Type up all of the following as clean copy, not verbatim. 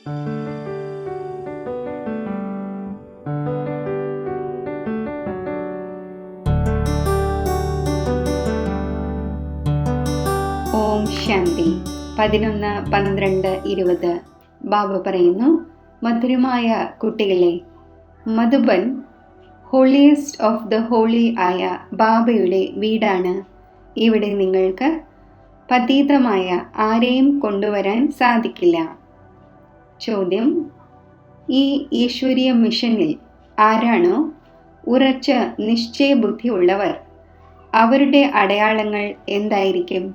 ഓം ശാന്തി. 11-12-20 ബാബ പറയുന്നു, മധുരമായ കുട്ടികളെ, Madhuban holiest of the holy ആയ ബാബയുടെ വീടാണ്. ഇവിടെ നിങ്ങൾക്ക് പതീതമായ ആരെയും കൊണ്ടുവരാൻ സാധിക്കില്ല. ചോദ്യം: ഈ ഈശ്വരീയ മിഷനിൽ ആരാണോ ഉറച്ച നിശ്ചയബുദ്ധി ഉള്ളവർ, അവരുടെ അടയാളങ്ങൾ എന്തായിരിക്കും?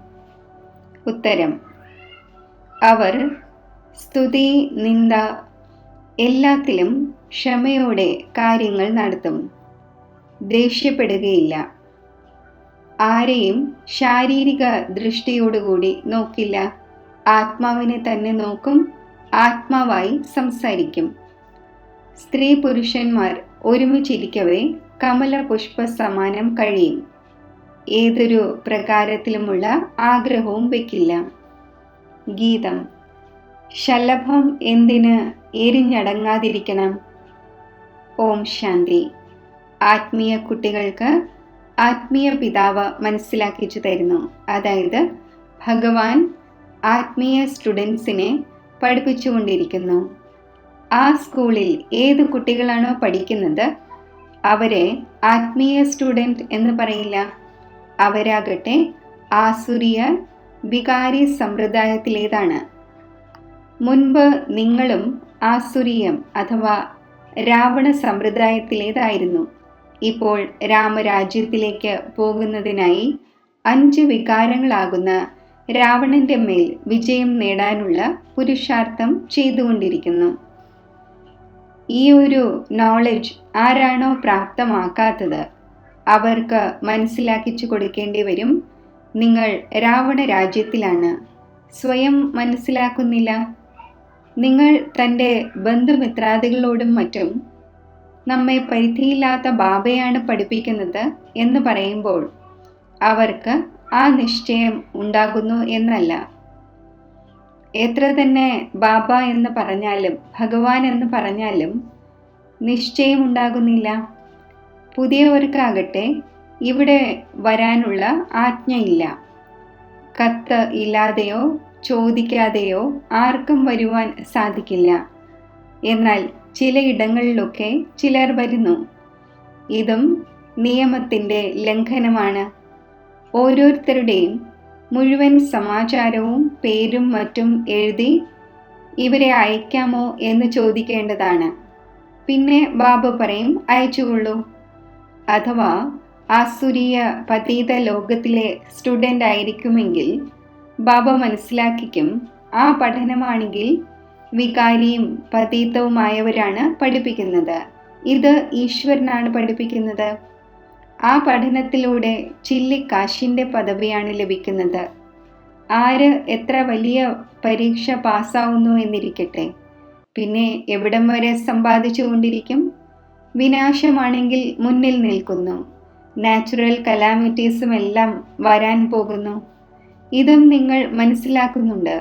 ഉത്തരം: അവർ സ്തുതി, നിന്ദ എല്ലാത്തിലും ക്ഷമയോടെ കാര്യങ്ങൾ നടത്തും. ദേഷ്യപ്പെടുകയില്ല. ആരെയും ശാരീരിക ദൃഷ്ടിയോടുകൂടി നോക്കില്ല. ആത്മാവിനെ തന്നെ നോക്കും. ആത്മാവായി സംസാരിക്കും. സ്ത്രീ പുരുഷന്മാർ ഒരുമിച്ചിരിക്കവേ കമല പുഷ്പ സമാനം കഴിയും. ഏതൊരു പ്രകാരത്തിലുമുള്ള ആഗ്രഹവും വയ്ക്കില്ല. ഗീതം: ശലഭം എന്തിന് എരിഞ്ഞടങ്ങാതിരിക്കണം? ഓം ശാന്തി. ആത്മീയ കുട്ടികൾക്ക് ആത്മീയ പിതാവ് മനസ്സിലാക്കിച്ചു തരുന്നു. അതായത് ഭഗവാൻ ആത്മീയ സ്റ്റുഡൻസിനെ പഠിപ്പിച്ചുകൊണ്ടിരിക്കുന്നു. ആ സ്കൂളിൽ ഏത് കുട്ടികളാണോ പഠിക്കുന്നത് അവരെ ആത്മീയ സ്റ്റുഡൻറ് എന്ന് പറയില്ല. അവരാകട്ടെ ആസുരിയ വികാരി സമ്പ്രദായത്തിലേതാണ്. മുൻപ് നിങ്ങളും ആസുരീയം അഥവാ രാവണ സമ്പ്രദായത്തിലേതായിരുന്നു. ഇപ്പോൾ രാമരാജ്യത്തിലേക്ക് പോകുന്നതിനായി 5 വികാരങ്ങളാകുന്ന രാവണന്റെ മേൽ വിജയം നേടാനുള്ള പുരുഷാർത്ഥം ചെയ്തുകൊണ്ടിരിക്കുന്നു. ഈ ഒരു നോളജ് ആരാണോ പ്രാപ്തമാക്കാത്തത് അവർക്ക് മനസ്സിലാക്കിച്ചു കൊടുക്കേണ്ടി വരും. നിങ്ങൾ രാവണ രാജ്യത്തിലാണ്, സ്വയം മനസ്സിലാക്കുന്നില്ല. നിങ്ങൾ തൻ്റെ ബന്ധുമിത്രാദികളോടും മറ്റും നമ്മെ പരിധിയില്ലാത്ത ബാബയാണ് പഠിപ്പിക്കുന്നത് എന്ന് പറയുമ്പോൾ അവർക്ക് ആ നിശ്ചയം ഉണ്ടാകുന്നു എന്നല്ല. എത്ര തന്നെ ബാബ എന്ന് പറഞ്ഞാലും ഭഗവാൻ എന്ന് പറഞ്ഞാലും നിശ്ചയം ഉണ്ടാകുന്നില്ല. പുതിയവർക്കാകട്ടെ ഇവിടെ വരാനുള്ള ആജ്ഞയില്ല. കത്ത് ഇല്ലാതെയോ ചോദിക്കാതെയോ ആർക്കും വരുവാൻ സാധിക്കില്ല. എന്നാൽ ചിലയിടങ്ങളിലൊക്കെ ചിലർ വരുന്നു. ഇതും നിയമത്തിൻ്റെ ലംഘനമാണ്. ഓരോരുത്തരുടെയും മുഴുവൻ സമാചാരവും പേരും മറ്റും എഴുതി ഇവരെ അയക്കാമോ എന്ന് ചോദിക്കേണ്ടതാണ്. പിന്നെ ബാബ പറയും അയച്ചുകൊള്ളൂ. അഥവാ ആസുരീയ പതീത ലോകത്തിലെ സ്റ്റുഡൻ്റ് ആയിരിക്കുമെങ്കിൽ ബാബ മനസ്സിലാക്കിക്കും, ആ പഠനമാണെങ്കിൽ വികാരിയും പതീതവുമായവരാണ് പഠിപ്പിക്കുന്നത്. ഇത് ഈശ്വരനാണ് പഠിപ്പിക്കുന്നത്. ആ പഠനത്തിലൂടെ ചില്ലിക്കാശിൻ്റെ പദവിയാണ് ലഭിക്കുന്നത്. ആര് എത്ര വലിയ പരീക്ഷ പാസ്സാവുന്നു എന്നിരിക്കട്ടെ, പിന്നെ എവിടം വരെ സമ്പാദിച്ചു കൊണ്ടിരിക്കും? വിനാശമാണെങ്കിൽ മുന്നിൽ നിൽക്കുന്നു. നാച്ചുറൽ കലാമിറ്റീസും എല്ലാം വരാൻ പോകുന്നു. ഇതും നിങ്ങൾ മനസ്സിലാക്കുന്നുണ്ട്.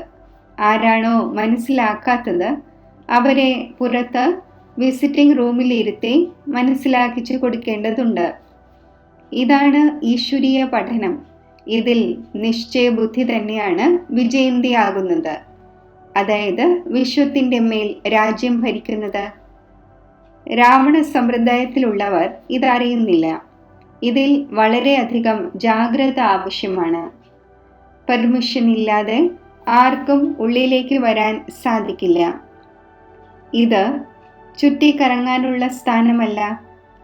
ആരാണോ മനസ്സിലാക്കാത്തത് അവരെ പുറത്ത് വിസിറ്റിംഗ് റൂമിലിരുത്തി മനസ്സിലാക്കിച്ചു കൊടുക്കേണ്ടതുണ്ട്. ഇതാണ് ഈശ്വരീയ പഠനം. ഇതിൽ നിശ്ചയബുദ്ധി തന്നെയാണ് വിജയന്തിയാകുന്നത്. അതായത് വിശ്വത്തിൻ്റെ മേൽ രാജ്യം ഭരിക്കുന്നത്. രാവണ സമ്പ്രദായത്തിലുള്ളവർ ഇതറിയുന്നില്ല. ഇതിൽ വളരെയധികം ജാഗ്രത ആവശ്യമാണ്. പെർമിഷൻ ഇല്ലാതെ ആർക്കും ഉള്ളിലേക്ക് വരാൻ സാധിക്കില്ല. ഇത് ചുറ്റിക്കറങ്ങാനുള്ള സ്ഥാനമല്ല.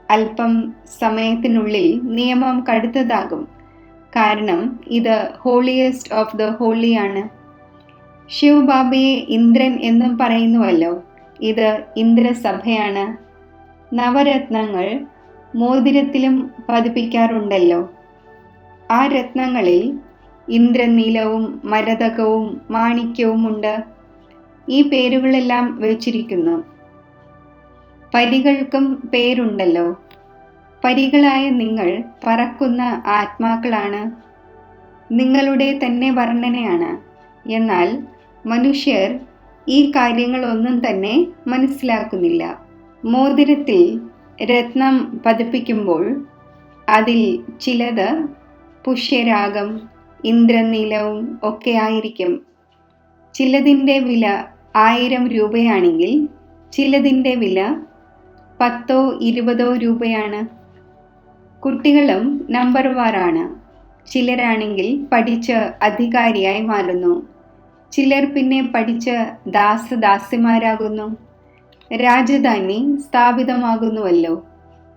അല്പം സമയത്തിനുള്ളിൽ നിയമം കടുത്തതാകും. കാരണം ഇത് ഹോളിയസ്റ്റ് ഓഫ് ദ ഹോളിയാണ്. ശിവബാബയെ ഇന്ദ്രൻ എന്നും പറയുന്നുവല്ലോ. ഇത് ഇന്ദ്രസഭയാണ്. നവരത്നങ്ങൾ മോതിരത്തിലും പതിപ്പിക്കാറുണ്ടല്ലോ. ആ രത്നങ്ങളിൽ ഇന്ദ്രനീലവും മരതകവും മാണിക്യവും ഉണ്ട്. ഈ പേരുകളെല്ലാം വച്ചിരിക്കുന്നു. പരികൾക്കും പേരുണ്ടല്ലോ. പരികളായ നിങ്ങൾ പറക്കുന്ന ആത്മാക്കളാണ്. നിങ്ങളുടെ തന്നെ വർണ്ണനയാണ്. എന്നാൽ മനുഷ്യർ ഈ കാര്യങ്ങളൊന്നും തന്നെ മനസ്സിലാക്കുന്നില്ല. മോതിരത്തിൽ രത്നം പതിപ്പിക്കുമ്പോൾ അതിൽ ചിലത് പുഷ്യരാഗം, ഇന്ദ്രനീലവും ഒക്കെ ആയിരിക്കും. ചിലതിൻ്റെ വില 1000 രൂപയാണെങ്കിൽ ചിലതിൻ്റെ വില 10-20 രൂപയാണ്. കുട്ടികളും നമ്പർ വാറാണ്. ചിലരാണെങ്കിൽ പഠിച്ച് അധികാരിയായി മാറുന്നു, ചിലർ പിന്നെ പഠിച്ച് ദാസദാസിമാരാകുന്നു. രാജധാനി സ്ഥാപിതമാകുന്നുവല്ലോ.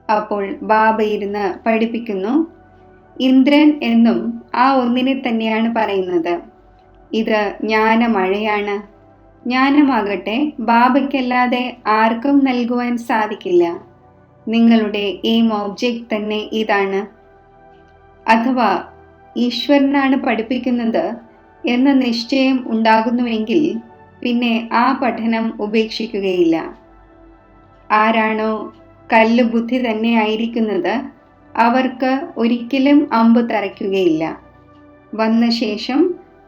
അപ്പോൾ ബാബ ഇരുന്ന് പഠിപ്പിക്കുന്നു. ഇന്ദ്രൻ എന്നും ആ ഒന്നിനെ തന്നെയാണ് പറയുന്നത്. ഇത് ജ്ഞാനമഴയാണ്. ജ്ഞാനമാകട്ടെ ബാബയ്ക്കല്ലാതെ ആർക്കും നൽകുവാൻ സാധിക്കില്ല. നിങ്ങളുടെ എയിം ഓബ്ജക്റ്റ് തന്നെ ഇതാണ്. അഥവാ ഈശ്വരനാണ് പഠിപ്പിക്കുന്നത് എന്ന നിശ്ചയം ഉണ്ടാകുന്നുവെങ്കിൽ പിന്നെ ആ പഠനം ഉപേക്ഷിക്കുകയില്ല. ആരാണോ കല്ലുബുദ്ധി തന്നെ ആയിരിക്കുന്നത് അവർക്ക് ഒരിക്കലും അമ്പ് തറയ്ക്കുകയില്ല. വന്ന ശേഷം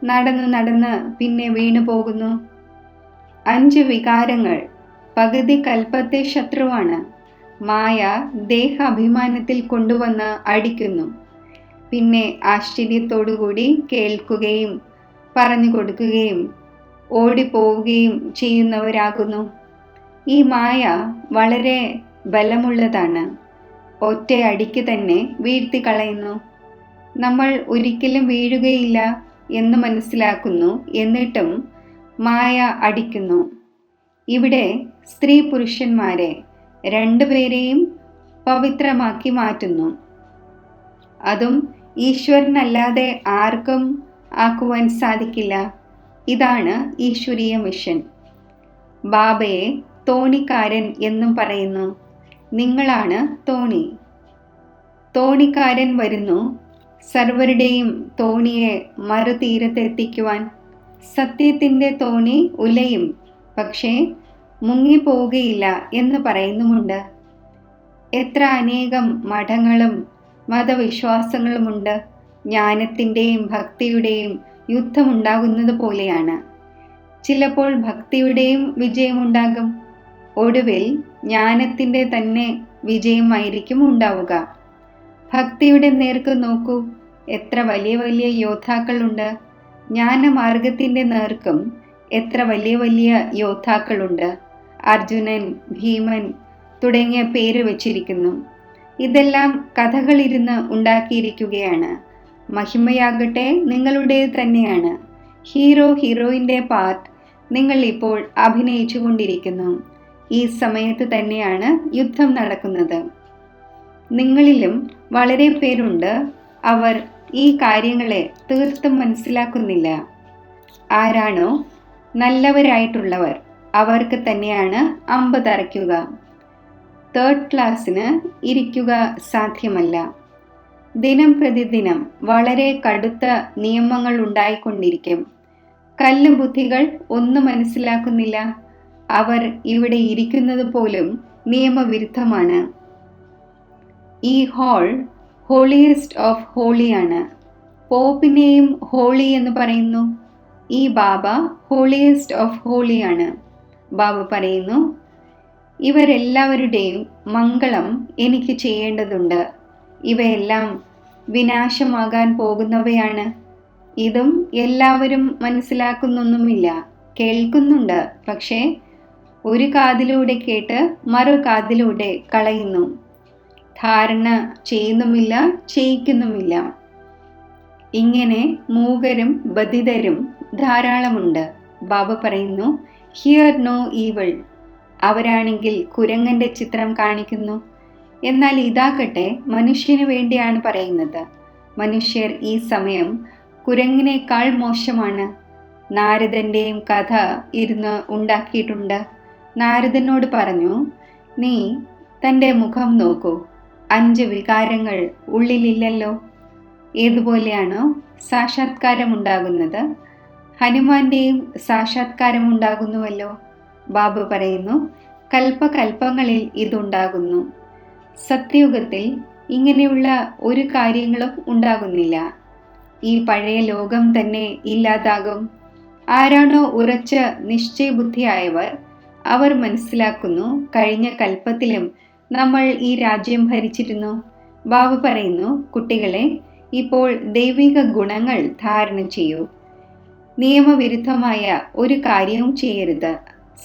നടന്ന് പിന്നെ വീണു പോകുന്നു. 5 വികാരങ്ങൾ പകുതി കൽപ്പത്തെ ശത്രുവാണ്. മായ ദേഹാഭിമാനത്തിൽ കൊണ്ടുവന്ന് അടിക്കുന്നു. പിന്നെ ആശ്ചര്യത്തോടുകൂടി കേൾക്കുകയും പറഞ്ഞു കൊടുക്കുകയും ഓടിപ്പോവുകയും ചെയ്യുന്നവരാകുന്നു. ഈ മായ വളരെ ബലമുള്ളതാണ്. ഒറ്റയടിക്ക് തന്നെ വീഴ്ത്തി കളയുന്നു. നമ്മൾ ഒരിക്കലും വീഴുകയില്ല എന്ന് മനസ്സിലാക്കുന്നു. എന്നിട്ടും മായ അടിക്കുന്നു. ഇവിടെ സ്ത്രീ പുരുഷന്മാരെ രണ്ടുപേരെയും പവിത്രമാക്കി മാറ്റുന്നു. അതും ഈശ്വരനല്ലാതെ ആർക്കും ആക്കുവാൻ സാധിക്കില്ല. ഇതാണ് ഈശ്വരീയ മിഷൻ. ബാബയെ തോണിക്കാരൻ എന്നും പറയുന്നു. നിങ്ങളാണ് തോണി. തോണിക്കാരൻ വരുന്നു സർവരുടെയും തോണിയെ മറുതീരത്തെത്തിക്കുവാൻ. സത്യത്തിൻ്റെ തോണി ഉലയും, പക്ഷേ മുങ്ങിപ്പോവുകയില്ല എന്ന് പറയുന്നുമുണ്ട്. എത്ര അനേകം മഠങ്ങളും മതവിശ്വാസങ്ങളുമുണ്ട്. ജ്ഞാനത്തിൻ്റെയും ഭക്തിയുടെയും യുദ്ധമുണ്ടാകുന്നത് പോലെയാണ്. ചിലപ്പോൾ ഭക്തിയുടെയും വിജയമുണ്ടാകും. ഒടുവിൽ ജ്ഞാനത്തിൻ്റെ തന്നെ വിജയമായിരിക്കും ഉണ്ടാവുക. ഭക്തിയുടെ നേർക്ക് നോക്കൂ, എത്ര വലിയ വലിയ യോദ്ധാക്കളുണ്ട്. ജ്ഞാനമാർഗത്തിൻ്റെ നേർക്കും എത്ര വലിയ വലിയ യോദ്ധാക്കളുണ്ട്. അർജുനൻ, ഭീമൻ തുടങ്ങിയ പേര് വച്ചിരിക്കുന്നു. ഇതെല്ലാം കഥകളിരുന്ന് ഉണ്ടാക്കിയിരിക്കുകയാണ്. മഹിമയാകട്ടെ നിങ്ങളുടേത് തന്നെയാണ്. ഹീറോയിൻ്റെ പാർട്ട് നിങ്ങൾ ഇപ്പോൾ അഭിനയിച്ചു കൊണ്ടിരിക്കുന്നു. ഈ സമയത്ത് തന്നെയാണ് യുദ്ധം നടക്കുന്നത്. നിങ്ങളിലും വളരെ പേരുണ്ട്, അവർ ഈ കാര്യങ്ങളെ തീർത്തും മനസ്സിലാക്കുന്നില്ല. ആരാണോ നല്ലവരായിട്ടുള്ളവർ അവർക്ക് തന്നെയാണ് അമ്പ് തറയ്ക്കുക. 3rd ക്ലാസ്സിന് ഇരിക്കുക സാധ്യമല്ല. ദിനം പ്രതിദിനം വളരെ കടുത്ത നിയമങ്ങൾ ഉണ്ടായിക്കൊണ്ടിരിക്കും. കല്ലുബുദ്ധികൾ ഒന്നും മനസ്സിലാക്കുന്നില്ല. അവർ ഇവിടെ ഇരിക്കുന്നത് പോലും നിയമവിരുദ്ധമാണ്. ഈ ഹാൾ ഹോളിയസ്റ്റ് ഓഫ് ഹോളിയാണ്. പോപ്പിനെയും ഹോളി എന്ന് പറയുന്നു. ഈ ബാബ ഹോളിയസ്റ്റ് ഓഫ് ഹോളിയാണ്. ബാബ പറയുന്നു, ഇവരെല്ലാവരുടെയും മംഗളം എനിക്ക് ചെയ്യേണ്ടതുണ്ട്. ഇവയെല്ലാം വിനാശമാകാൻ പോകുന്നവയാണ്. ഇതും എല്ലാവരും മനസ്സിലാക്കുന്നൊന്നുമില്ല. കേൾക്കുന്നുണ്ട്, പക്ഷേ ഒരു കാതിലൂടെ കേട്ട് മറു കാതിലൂടെ കളയുന്നു. ധാരണ ചെയ്യുന്നുമില്ല, ചെയ്യിക്കുന്നുമില്ല. ഇങ്ങനെ മൂകരും ബധിരരും ധാരാളമുണ്ട്. ബാബ പറയുന്നു, ഹിയർ നോ ഈവിൾ. അവരാണെങ്കിൽ കുരങ്ങന്റെ ചിത്രം കാണിക്കുന്നു. എന്നാൽ ഇതാകട്ടെ മനുഷ്യന് വേണ്ടിയാണ് പറയുന്നത്. മനുഷ്യർ ഈ സമയം കുരങ്ങിനേക്കാൾ മോശമാണ്. നാരദൻ്റെയും കഥ ഇരുന്ന് ഉണ്ടാക്കിയിട്ടുണ്ട്. നാരദനോട് പറഞ്ഞു, നീ തൻ്റെ മുഖം നോക്കൂ, 5 വികാരങ്ങൾ ഉള്ളിലില്ലല്ലോ. ഏതുപോലെയാണോ സാക്ഷാത്കാരമുണ്ടാകുന്നത്, ഹനുമാന്റെയും സാക്ഷാത്കാരമുണ്ടാകുന്നുവല്ലോ. ബാബ പറയുന്നു, കൽപ്പകൽപ്പങ്ങളിൽ ഇതുണ്ടാകുന്നു. സത്യയുഗത്തിൽ ഇങ്ങനെയുള്ള ഒരു കാര്യങ്ങളും ഉണ്ടാകുന്നില്ല. ഈ പഴയ ലോകം തന്നെ ഇല്ലാതാകും. ആരാണോ ഉറച്ച നിശ്ചയബുദ്ധിയായവർ അവർ മനസ്സിലാക്കുന്നു, കഴിഞ്ഞ കൽപ്പത്തിലും നമ്മൾ ഈ രാജ്യം ഭരിച്ചിരുന്നു. ബാബ പറയുന്നു, കുട്ടികളെ, ഇപ്പോൾ ദൈവിക ഗുണങ്ങൾ ധാരണ ചെയ്യൂ. നിയമവിരുദ്ധമായ ഒരു കാര്യവും ചെയ്യരുത്.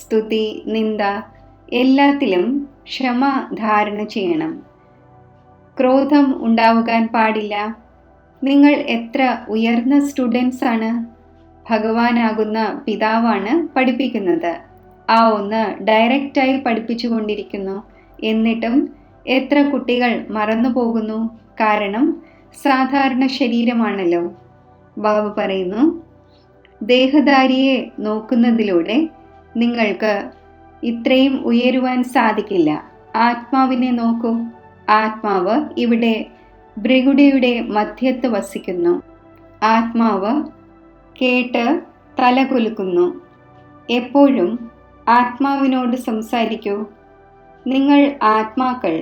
സ്തുതി, നിന്ദ എല്ലാത്തിലും ക്ഷമ ധാരണ ചെയ്യണം. ക്രോധം ഉണ്ടാവുവാൻ പാടില്ല. നിങ്ങൾ എത്ര ഉയർന്ന സ്റ്റുഡൻസ് ആണ്. ഭഗവാനാകുന്ന പിതാവാണ് പഠിപ്പിക്കുന്നത്. ആ ഒന്ന് ഡയറക്റ്റായി പഠിപ്പിച്ചുകൊണ്ടിരിക്കുന്നു. എന്നിട്ടും എത്ര കുട്ടികൾ മറന്നു പോകുന്നു. കാരണം സാധാരണ ശരീരമാണല്ലോ. ബാബ പറയുന്നു, ദേഹധാരിയെ നോക്കുന്നതിലൂടെ നിങ്ങൾക്ക് ഇത്രയും ഉയരുവാൻ സാധിക്കില്ല. ആത്മാവിനെ നോക്കൂ. ആത്മാവ് ഇവിടെ ഭൃഗുടിയുടെ മധ്യത്ത് വസിക്കുന്നു. ആത്മാവ് കേട്ട് തലകുലുക്കുന്നു. എപ്പോഴും ആത്മാവിനോട് സംസാരിക്കൂ. നിങ്ങൾ ആത്മാക്കൾ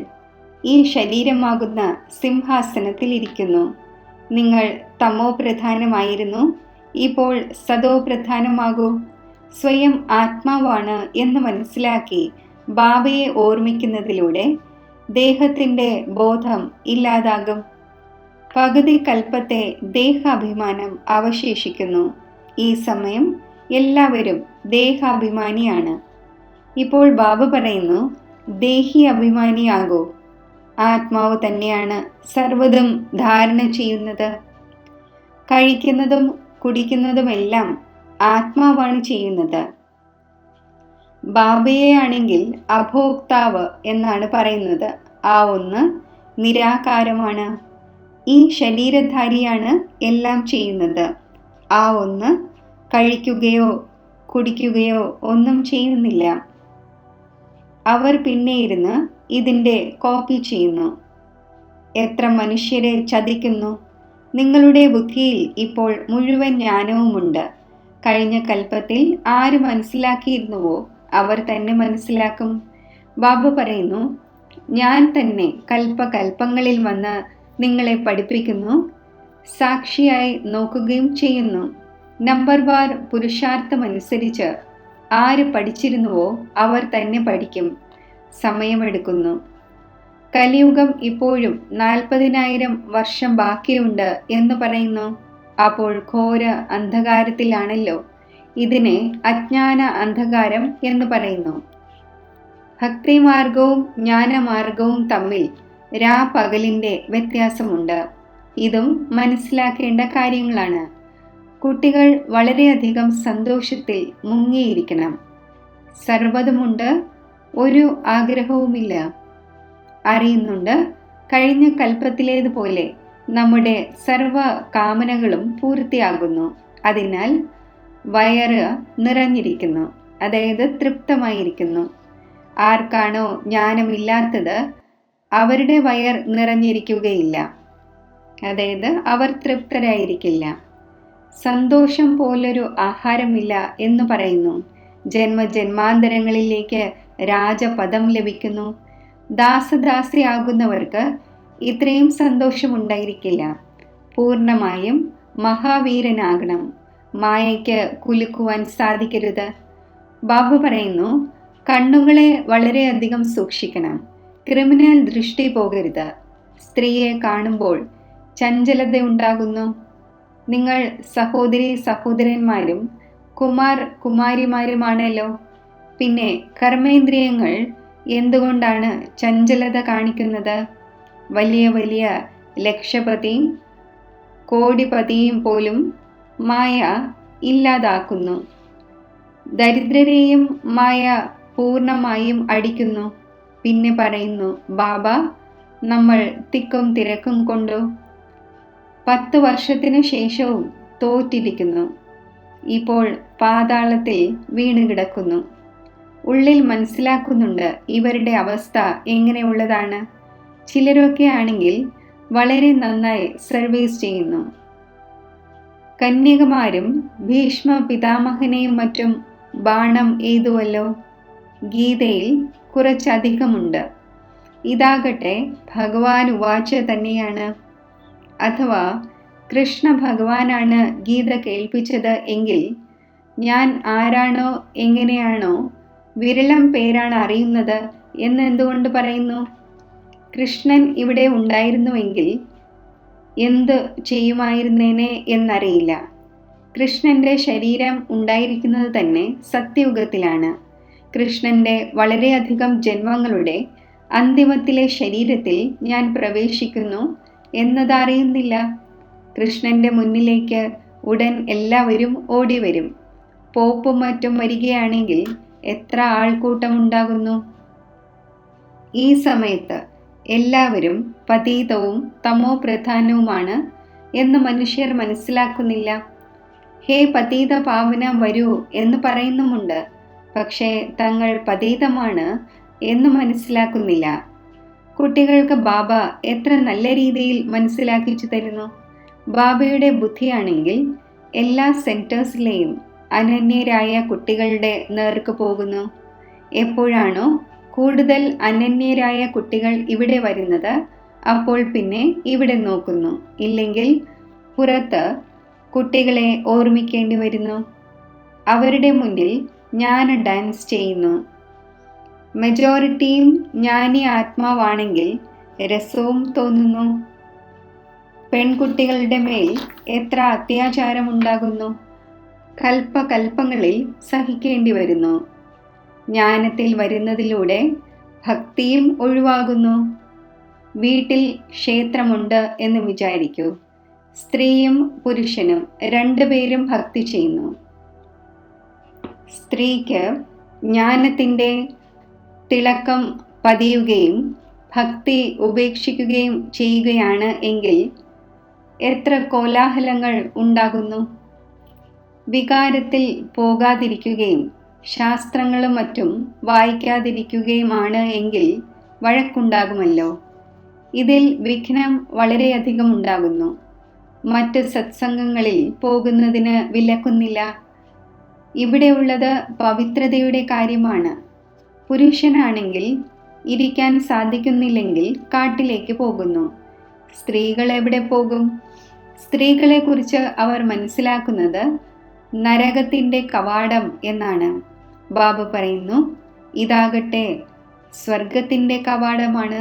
ഈ ശരീരമാകുന്ന സിംഹാസനത്തിൽ ഇരിക്കുന്നു. നിങ്ങൾ തമോ പ്രധാനമായിരുന്നു, ഇപ്പോൾ സതോ പ്രധാനമാകൂ. സ്വയം ആത്മാവാണ് എന്ന് മനസ്സിലാക്കി ബാബയെ ഓർമ്മിക്കുന്നതിലൂടെ ദേഹത്തിൻ്റെ ബോധം ഇല്ലാതാകും. പകുതി കൽപ്പത്തെ ദേഹാഭിമാനം അവശേഷിക്കുന്നു. ഈ സമയം എല്ലാവരും ദേഹാഭിമാനിയാണ്. ഇപ്പോൾ ബാബ പറയുന്നു, ദേഹി അഭിമാനിയാകൂ. ആത്മാവ് തന്നെയാണ് സർവ്വതും ധാരണ ചെയ്യുന്നത്. കഴിക്കുന്നതും കുടിക്കുന്നതുമെല്ലാം ആത്മാവാണ് ചെയ്യുന്നത്. ബാബയെ ആണെങ്കിൽ അഭോക്താവ് എന്നാണ് പറയുന്നത്. ആ ഒന്ന് നിരാകാരമാണ്. ഈ ശരീരധാരിയാണ് എല്ലാം ചെയ്യുന്നത്. ആ ഒന്ന് കഴിക്കുകയോ കുടിക്കുകയോ ഒന്നും ചെയ്യുന്നില്ല. അവർ പിന്നെ ഇരുന്ന് ഇതിൻ്റെ കോപ്പി ചെയ്യുന്നു. എത്ര മനുഷ്യരെ ചതിക്കുന്നു. നിങ്ങളുടെ ബുദ്ധിയിൽ ഇപ്പോൾ മുഴുവൻ ജ്ഞാനവുമുണ്ട്. കഴിഞ്ഞ കൽപ്പത്തിൽ ആര് മനസ്സിലാക്കിയിരുന്നുവോ അവർ തന്നെ മനസ്സിലാക്കും. ബാബ പറയുന്നു, ഞാൻ തന്നെ കൽപ്പകൽപ്പങ്ങളിൽ വന്ന് നിങ്ങളെ പഠിപ്പിക്കുന്നു, സാക്ഷിയായി നോക്കുകയും ചെയ്യുന്നു. നമ്പർ വാർ പുരുഷാർത്ഥമനുസരിച്ച് ആര് പഠിച്ചിരുന്നുവോ അവർ തന്നെ പഠിക്കും. സമയമെടുക്കുന്നു. കലിയുഗം ഇപ്പോഴും 40,000 വർഷം ബാക്കിയുണ്ട് എന്ന് പറയുന്നു. അപ്പോൾ ഘോര അന്ധകാരത്തിലാണല്ലോ. ഇതിനെ അജ്ഞാന അന്ധകാരം എന്ന് പറയുന്നു. ഭക്തിമാർഗവും ജ്ഞാനമാർഗവും തമ്മിൽ രാപകലിൻ്റെ വ്യത്യാസമുണ്ട്. ഇതും മനസ്സിലാക്കേണ്ട കാര്യങ്ങളാണ്. കുട്ടികൾ വളരെയധികം സന്തോഷത്തിൽ മുങ്ങിയിരിക്കണം. സർവ്വതുമുണ്ട്, ഒരു ആഗ്രഹവുമില്ല. അറിയുന്നുണ്ട്, കഴിഞ്ഞ കൽപ്പത്തിലേതുപോലെ നമ്മുടെ സർവ കാമനകളും പൂർത്തിയാകുന്നു. അതിനാൽ വയറ് നിറഞ്ഞിരിക്കുന്നു, അതായത് തൃപ്തമായിരിക്കുന്നു. ആർക്കാണോ ജ്ഞാനമില്ലാത്തത് അവരുടെ വയർ നിറഞ്ഞിരിക്കുകയില്ല, അതായത് അവർ തൃപ്തരായിരിക്കില്ല. സന്തോഷം പോലൊരു ആഹാരമില്ല എന്ന് പറയുന്നു. ജന്മജന്മാന്തരങ്ങളിലേക്ക് രാജപദം ലഭിക്കുന്നു. ദാസദാസിയാകുന്നവർക്ക് ഇത്രയും സന്തോഷമുണ്ടായിരിക്കില്ല. പൂർണ്ണമായും മഹാവീരനാകണം. മായയ്ക്ക് കുലുക്കുവാൻ സാധിക്കരുത്. ബാബു പറയുന്നു, കണ്ണുകളെ വളരെയധികം സൂക്ഷിക്കണം. ക്രിമിനൽ ദൃഷ്ടി പോകരുത്. സ്ത്രീയെ കാണുമ്പോൾ ചഞ്ചലത ഉണ്ടാകുന്നു. നിങ്ങൾ സഹോദരി സഹോദരന്മാരും കുമാർ കുമാരിമാരുമാണല്ലോ. പിന്നെ കർമ്മേന്ദ്രിയങ്ങൾ എന്തുകൊണ്ടാണ് ചഞ്ചലത കാണിക്കുന്നത്? വലിയ വലിയ ലക്ഷപതിയും കോടിപതിയും പോലും മായ ഇല്ലാതാക്കുന്നു. ദരിദ്രരെയും മായ പൂർണ്ണമായും അടിക്കുന്നു. പിന്നെ പറയുന്നു, ബാബ, നമ്മൾ തിക്കും തിരക്കും കൊണ്ടു 10 വർഷത്തിനു ശേഷവും തോറ്റിരിക്കുന്നു. ഇപ്പോൾ പാതാളത്തിൽ വീണ് കിടക്കുന്നു. ഉള്ളിൽ മനസ്സിലാക്കുന്നുണ്ട് ഇവരുടെ അവസ്ഥ എങ്ങനെയുള്ളതാണ്. ചിലരൊക്കെ ആണെങ്കിൽ വളരെ നന്നായി സർവീസ് ചെയ്യുന്നു. കന്യകമാരും ഭീഷ്മ പിതാമഹനെയും മറ്റും ബാണം എയ്തുവല്ലോ. ഗീതയിൽ കുറച്ചധികമുണ്ട്. ഇതാകട്ടെ ഭഗവാൻ ഉവാച തന്നെയാണ്. അഥവാ കൃഷ്ണ ഭഗവാനാണ് ഗീത കേൾപ്പിച്ചത് എങ്കിൽ ഞാൻ ആരാണോ എങ്ങനെയാണോ വിരളം പേരാണ് അറിയുന്നത് എന്ന് എന്തുകൊണ്ട് പറയുന്നു? കൃഷ്ണൻ ഇവിടെ ഉണ്ടായിരുന്നുവെങ്കിൽ എന്ത് ചെയ്യുമായിരുന്നേനെ എന്നറിയില്ല. കൃഷ്ണന്റെ ശരീരം ഉണ്ടായിരിക്കുന്നത് തന്നെ സത്യയുഗത്തിലാണ്. കൃഷ്ണന്റെ വളരെയധികം ജന്മങ്ങളുടെ അന്തിമത്തിലെ ശരീരത്തിൽ ഞാൻ പ്രവേശിക്കുന്നു എന്നതറിയുന്നില്ല. കൃഷ്ണന്റെ മുന്നിലേക്ക് ഉടൻ എല്ലാവരും ഓടിവരും. പോപ്പും മറ്റും വരികയാണെങ്കിൽ എത്ര ആൾക്കൂട്ടം ഉണ്ടാകുന്നു! ഈ സമയത്ത് എല്ലാവരും പതീതവും തമോ പ്രധാനവുമാണ് എന്ന് മനുഷ്യർ മനസ്സിലാക്കുന്നില്ല. ഹേ പതീത പാവന വരൂ എന്ന് പറയുന്നുമുണ്ട്. പക്ഷേ തങ്ങൾ പതീതമാണ് എന്ന് മനസ്സിലാക്കുന്നില്ല. കുട്ടികൾക്ക് ബാബ എത്ര നല്ല രീതിയിൽ മനസ്സിലാക്കിച്ചു തരുന്നു. ബാബയുടെ ബുദ്ധിയാണെങ്കിൽ എല്ലാ സെന്റേഴ്സിലെയും അനന്യരായ കുട്ടികളുടെ നേർക്ക് പോകുന്നു. എപ്പോഴാണോ കൂടുതൽ അനന്യരായ കുട്ടികൾ ഇവിടെ വരുന്നത്, അപ്പോൾ പിന്നെ ഇവിടെ നോക്കുന്നു. ഇല്ലെങ്കിൽ പുറത്ത് കുട്ടികളെ ഓർമ്മിക്കേണ്ടി വരുന്നു. അവരുടെ മുന്നിൽ ജ്ഞാന ഡാൻസ് ചെയ്യുന്നു. മെജോറിറ്റിയും ജ്ഞാനി ആത്മാവാണെങ്കിൽ രസവും തോന്നുന്നു. പെൺകുട്ടികളുടെ മേൽ എത്ര അത്യാചാരമുണ്ടാകുന്നു! കൽപ്പകൽപ്പങ്ങളിൽ സഹിക്കേണ്ടി വരുന്നു. ജ്ഞാനത്തിൽ വരുന്നതിലൂടെ ഭക്തിയും ഒഴിവാകുന്നു. വീട്ടിൽ ക്ഷേത്രമുണ്ട് എന്ന് വിചാരിക്കൂ. സ്ത്രീയും പുരുഷനും രണ്ടുപേരും ഭക്തി ചെയ്യുന്നു. സ്ത്രീക്ക് ജ്ഞാനത്തിൻ്റെ തിളക്കം പതിയുകയും ഭക്തി ഉപേക്ഷിക്കുകയും ചെയ്യുകയാണ് എങ്കിൽ എത്ര കോലാഹലങ്ങൾ ഉണ്ടാകുന്നു! വികാരത്തിൽ പോകാതിരിക്കുകയും ശാസ്ത്രങ്ങളും മറ്റും വായിക്കാതിരിക്കുകയുമാണ് എങ്കിൽ വഴക്കുണ്ടാകുമല്ലോ. ഇതിൽ വിഘ്നം വളരെയധികം ഉണ്ടാകുന്നു. മറ്റ് സത്സംഗങ്ങളിൽ പോകുന്നതിന് വിലക്കുന്നില്ല. ഇവിടെയുള്ളത് പവിത്രതയുടെ കാര്യമാണ്. പുരുഷനാണെങ്കിൽ ഇരിക്കാൻ സാധിക്കുന്നില്ലെങ്കിൽ കാട്ടിലേക്ക് പോകുന്നു. സ്ത്രീകൾ എവിടെ പോകും? സ്ത്രീകളെക്കുറിച്ച് അവർ മനസ്സിലാക്കുന്നത് നരകത്തിൻ്റെ കവാടം എന്നാണ്. ബാബ പറയുന്നു, ഇതാകട്ടെ സ്വർഗത്തിൻ്റെ കവാടമാണ്.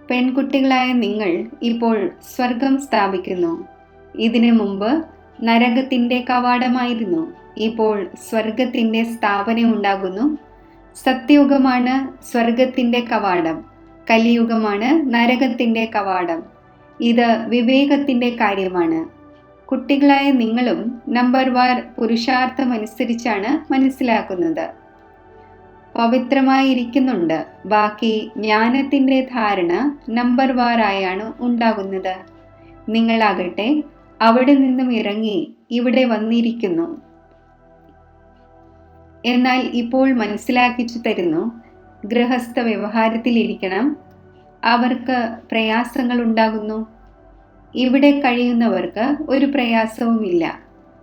പെൺകുട്ടികളായ നിങ്ങൾ ഇപ്പോൾ സ്വർഗം സ്ഥാപിക്കുന്നു. ഇതിനു മുമ്പ് നരകത്തിൻ്റെ കവാടമായിരുന്നു. ഇപ്പോൾ സ്വർഗത്തിൻ്റെ സ്ഥാപന ഉണ്ടാകുന്നു. സത്യയുഗമാണ് സ്വർഗത്തിൻ്റെ കവാടം, കലിയുഗമാണ് നരകത്തിൻ്റെ കവാടം. ഇത് വിവേകത്തിൻ്റെ കാര്യമാണ്. കുട്ടികളായ നിങ്ങളും നമ്പർ വാർ പുരുഷാർത്ഥമനുസരിച്ചാണ് മനസ്സിലാക്കുന്നത്. പവിത്രമായിരിക്കുന്നുണ്ട്. ബാക്കി ജ്ഞാനത്തിൻ്റെ ധാരണ നമ്പർ വാറായാണ് ഉണ്ടാകുന്നത്. നിങ്ങളാകട്ടെ അവിടെ നിന്നും ഇറങ്ങി ഇവിടെ വന്നിരിക്കുന്നു. എന്നാൽ ഇപ്പോൾ മനസ്സിലാക്കിച്ചു തരുന്നു, ഗൃഹസ്ഥ വ്യവഹാരത്തിലിരിക്കണം. അവർക്ക് പ്രയാസങ്ങൾ ഉണ്ടാകുന്നു. ഇവിടെ കഴിയുന്നവർക്ക് ഒരു പ്രയാസവുമില്ല.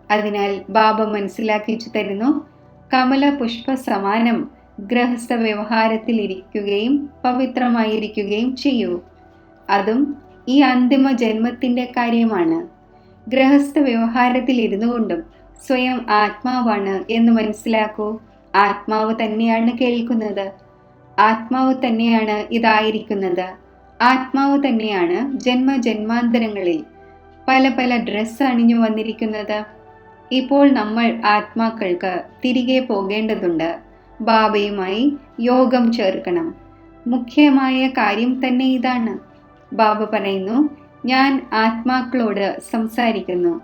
അതിനാൽ ബാബ മനസ്സിലാക്കിച്ചു തരുന്നു, കമല പുഷ്പ സമാനം ഗൃഹസ്ഥ വ്യവഹാരത്തിലിരിക്കുകയും പവിത്രമായിരിക്കുകയും ചെയ്യൂ. അതും ഈ അന്തിമ ജന്മത്തിൻ്റെ കാര്യമാണ്. ഗൃഹസ്ഥ വ്യവഹാരത്തിൽ ഇരുന്നു കൊണ്ടും സ്വയം ആത്മാവാണ് എന്ന് മനസ്സിലാക്കൂ. ആത്മാവ് തന്നെയാണ് കേൾക്കുന്നത്. ആത്മാവ് തന്നെയാണ് ഇതായിരിക്കുന്നത്. ആത്മാവ് തന്നെയാണ് ജന്മജന്മാന്തരങ്ങളിൽ പല പല ഡ്രസ്സ് അണിഞ്ഞു വന്നിരിക്കുന്നത്. ഇപ്പോൾ നമ്മൾ ആത്മാക്കൾക്ക് തിരികെ പോകേണ്ടതുണ്ട്. ബാബയുമായി യോഗം ചേർക്കണം. മുഖ്യമായ കാര്യം തന്നെ ഇതാണ്. ബാബ പറയുന്നു, ഞാൻ ആത്മാക്കളോട് സംസാരിക്കുന്നു.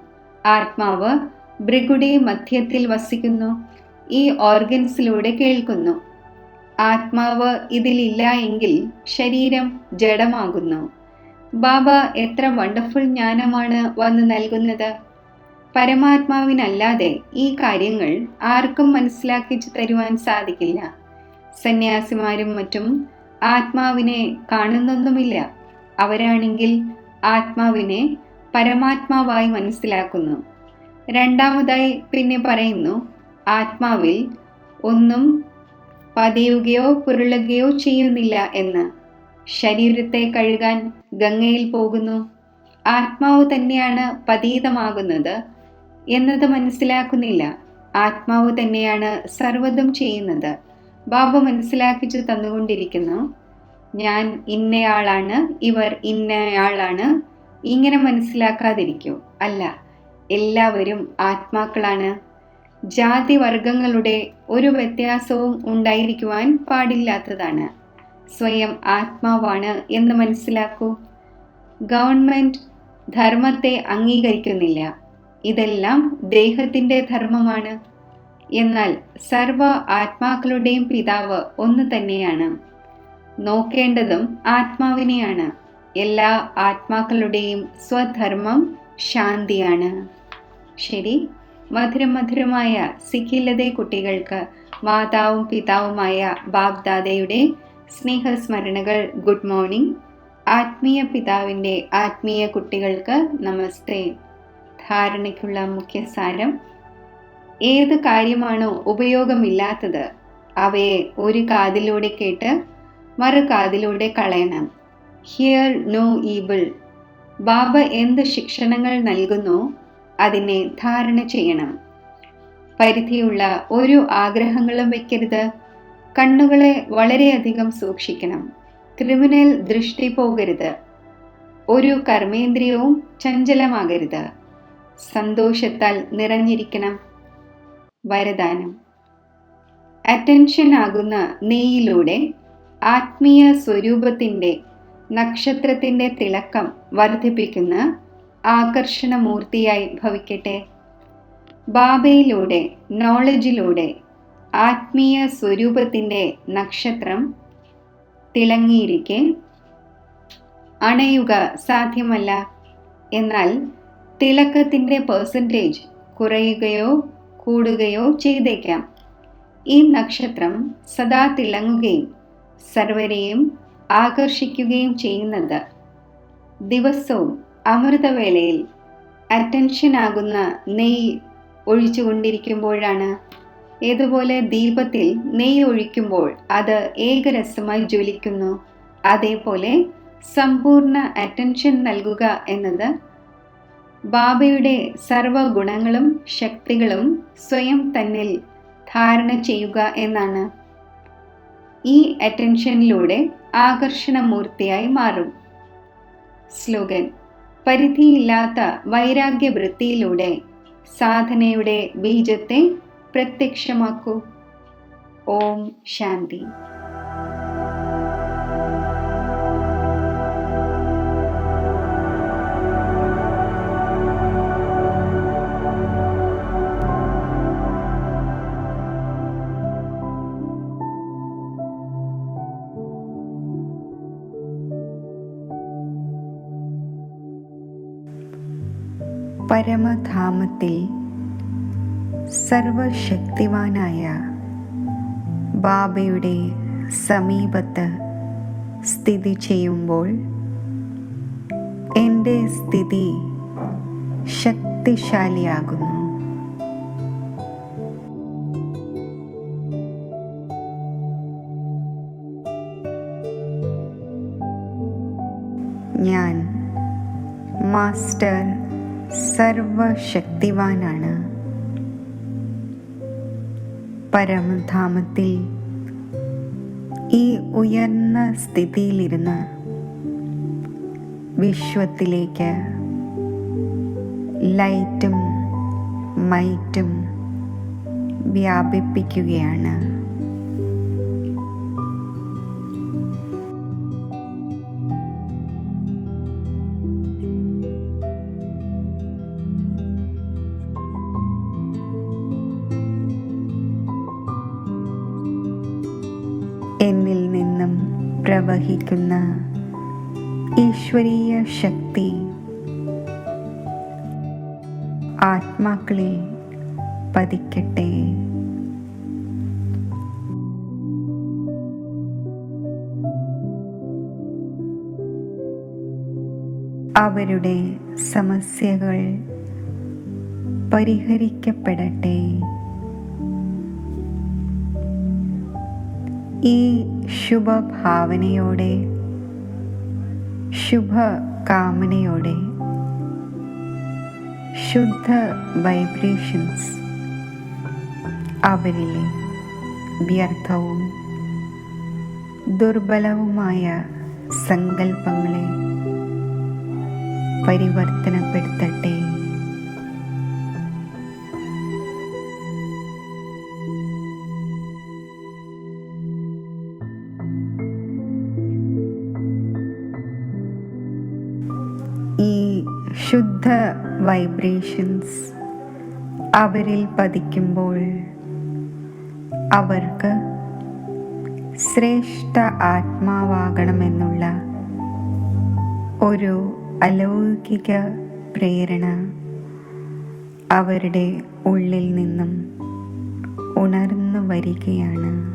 ആത്മാവ് ഭൃഗുടി മധ്യത്തിൽ വസിക്കുന്നു. ഈ ഓർഗൻസിലൂടെ കേൾക്കുന്നു. ആത്മാവ് ഇതിലില്ല എങ്കിൽ ശരീരം ജഡമാകുന്നു. ബാബ എത്ര വണ്ടർഫുൾ ജ്ഞാനമാണ് വന്ന് നൽകുന്നത്. പരമാത്മാവിനല്ലാതെ ഈ കാര്യങ്ങൾ ആർക്കും മനസ്സിലാക്കിച്ചു തരുവാൻ സാധിക്കില്ല. സന്യാസിമാരും മറ്റും ആത്മാവിനെ കാണുന്നൊന്നുമില്ല. അവരാണെങ്കിൽ ആത്മാവിനെ പരമാത്മാവായി മനസ്സിലാക്കുന്നു. രണ്ടാമതായി പിന്നെ പറയുന്നു, ആത്മാവിൽ ഒന്നും പതിയുകയോ പുരളുകയോ ചെയ്യുന്നില്ല എന്ന്. ശരീരത്തെ കഴുകാൻ ഗംഗയിൽ പോകുന്നു. ആത്മാവ് തന്നെയാണ് പതീതമാകുന്നത് എന്നത് മനസ്സിലാക്കുന്നില്ല. ആത്മാവ് തന്നെയാണ് സർവ്വതും ചെയ്യുന്നത്. ബാബ മനസ്സിലാക്കിച്ചു തന്നുകൊണ്ടിരിക്കുന്നു, ഞാൻ ഇന്നയാളാണ്, ഇവർ ഇന്നയാളാണ്, ഇങ്ങനെ മനസ്സിലാക്കാതിരിക്കൂ. അല്ല, എല്ലാവരും ആത്മാക്കളാണ്. ജാതി വർഗങ്ങളുടെ ഒരു വ്യത്യാസവും ഉണ്ടായിരിക്കുവാൻ പാടില്ലാത്തതാണ്. സ്വയം ആത്മാവാണ് എന്ന് മനസ്സിലാക്കൂ. ഗവൺമെന്റ് ധർമ്മത്തെ അംഗീകരിക്കുന്നില്ല. ഇതെല്ലാം ദേഹത്തിന്റെ ധർമ്മമാണ്. എന്നാൽ സർവ ആത്മാക്കളുടെയും പിതാവ് ഒന്ന് തന്നെയാണ്. നോക്കേണ്ടതും ആത്മാവിനെയാണ്. എല്ലാ ആത്മാക്കളുടെയും സ്വധർമ്മം ശാന്തിയാണ്. ശരി, മധുരമധുരമായ സിഖിലതെ കുട്ടികൾക്ക് മാതാവും പിതാവുമായ ബാബ്ദാദയുടെ സ്നേഹസ്മരണകൾ. Good morning. ആത്മീയ പിതാവിൻ്റെ ആത്മീയ കുട്ടികൾക്ക് നമസ്തേ. ധാരണയ്ക്കുള്ള മുഖ്യസാരം: ഏത് കാര്യമാണോ ഉപയോഗമില്ലാത്തത് അവയെ ഒരു കാതിലൂടെ കേട്ട് മറു കാതിലൂടെ കളയണം. Here no ഈബിൾ. ബാബ എന്ത് ശിക്ഷണങ്ങൾ നൽകുന്നു അതിനെ ധാരണ ചെയ്യണം. പരിധിയുള്ള ഒരു ആഗ്രഹങ്ങളും വയ്ക്കരുത്. കണ്ണുകളെ വളരെയധികം സൂക്ഷിക്കണം. ക്രിമിനൽ ദൃഷ്ടി പോകരുത്. ഒരു കർമ്മേന്ദ്രിയവും ചഞ്ചലമാകരുത്. സന്തോഷത്താൽ നിറഞ്ഞിരിക്കണം. വരദാനം: അറ്റൻഷൻ ആകുന്ന നെയ്യിലൂടെ ആത്മീയ സ്വരൂപത്തിൻ്റെ നക്ഷത്രത്തിൻ്റെ തിളക്കം വർദ്ധിപ്പിക്കുന്ന ആകർഷണമൂർത്തിയായി ഭവിക്കട്ടെ. ബാബയിലൂടെ, നോളജിലൂടെ ആത്മീയ സ്വരൂപത്തിൻ്റെ നക്ഷത്രം തിളങ്ങിയിരിക്കെ അണയുക സാധ്യമല്ല. എന്നാൽ തിളക്കത്തിൻ്റെ പെർസെൻറ്റേജ് കുറയുകയോ കൂടുകയോ ചെയ്തേക്കാം. ഈ നക്ഷത്രം സദാ തിളങ്ങുകയും സർവരെയും ആകർഷിക്കുകയും ചെയ്യുന്നത് ദിവസവും അമൃതവേളയിൽ അറ്റൻഷൻ ആകുന്ന നെയ്യ് ഒഴിച്ചുകൊണ്ടിരിക്കുമ്പോഴാണ്. ഏതുപോലെ ദീപത്തിൽ നെയ്യ് ഒഴിക്കുമ്പോൾ അത് ഏകരസമായി ജ്വലിക്കുന്നു, അതേപോലെ സമ്പൂർണ്ണ അറ്റൻഷൻ നൽകുക എന്നത് ബാബയുടെ സർവഗുണങ്ങളും ശക്തികളും സ്വയം തന്നിൽ ധാരണ ചെയ്യുക എന്നാണ്. ഈ അറ്റൻഷനിലൂടെ ആകർഷണമൂർത്തിയായി മാറും. സ്ലോഗൻ: പരിധിയില്ലാത്ത വൈരാഗ്യവൃത്തിയിലൂടെ സാധനയുടെ ബീജത്തെ പ്രത്യക്ഷമാക്കൂ. ഓം ശാന്തി. പരമധാമത്തിൽ സർവശക്തിവാനായ ബാബയുടെ സമീപത്ത് സ്ഥിതി ചെയ്യുമ്പോൾ എൻ്റെ സ്ഥിതി ശക്തിശാലിയാകുന്നു. ഞാൻ മാസ്റ്റർ സർവശക്തിവാനാണ്. പരമധാമത്തിൽ ഈ ഉയർന്ന സ്ഥിതിയിലിരുന്ന് വിശ്വത്തിലേക്ക് ലൈറ്റും മൈറ്റും വ്യാപിപ്പിക്കുകയാണ്. എന്നിൽ നിന്നും പ്രവഹിക്കുന്ന ഈശ്വരീയ ശക്തി ആത്മാക്കളിൽ പതിക്കട്ടെ. അവരുടെ സമസ്യകൾ പരിഹരിക്കപ്പെടട്ടെ. ഈ ശുഭഭാവനയോടെ, ശുഭകാമനയോടെ ശുദ്ധ വൈബ്രേഷൻസ് അവരിലെ വ്യർത്ഥവും ദുർബലവുമായ സങ്കല്പങ്ങളെ പരിവർത്തനപ്പെടുത്തട്ടെ. ഈ ശുദ്ധ വൈബ്രേഷൻസ് അവരിൽ പതിക്കുമ്പോൾ അവർക്ക് ശ്രേഷ്ഠ ആത്മാവാകണമെന്നുള്ള ഒരു അലൗകിക പ്രേരണ അവരുടെ ഉള്ളിൽ നിന്നും ഉണർന്നു വരികയാണ്.